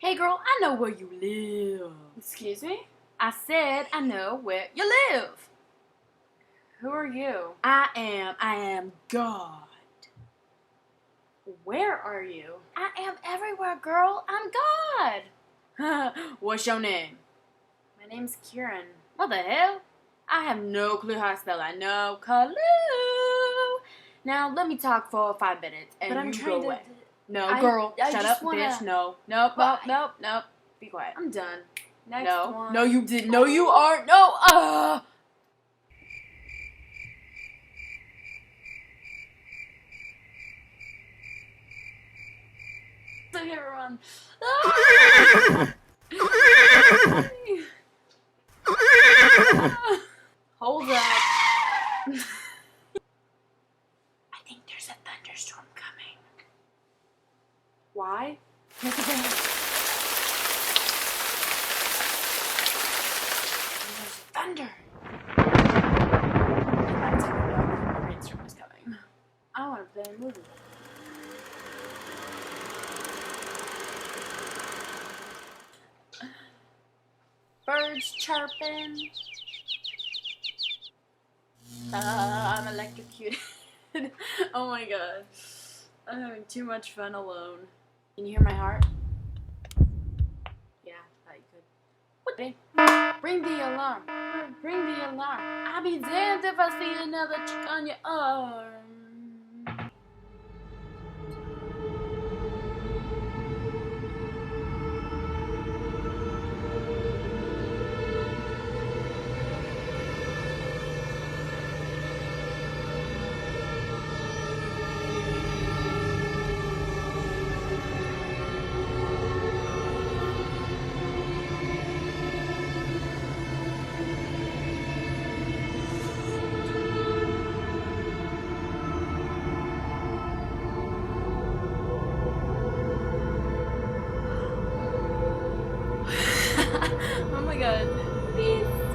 Hey girl, I know where you live. Excuse me? I said I know where you live. Who are you? I am God. Where are you? I am everywhere, girl. I'm God. What's your name? My name's Kieran. What the hell? I have no clue how to spell that. No clue. Now let me talk for 5 minutes and But I'm you trying go away. to... No, girl, I shut just up, wanna... bitch. No, nope, Why? nope, nope. Be quiet. I'm done. Next No, one. no, you didn't. No, you aren't. No, So everyone. Hold up. I think there's a thunderstorm coming. Why? There's a bang. There's thunder. That's a no. Rainstorm is coming. I want to play a movie. Birds chirping. I'm electrocuted. Oh my god. I'm having too much fun alone. Can you hear my heart? Yeah, thought you could. What the? Bring the alarm. Bring the alarm. I'll be damned if I see another chick on your arm. Oh my god. Peace.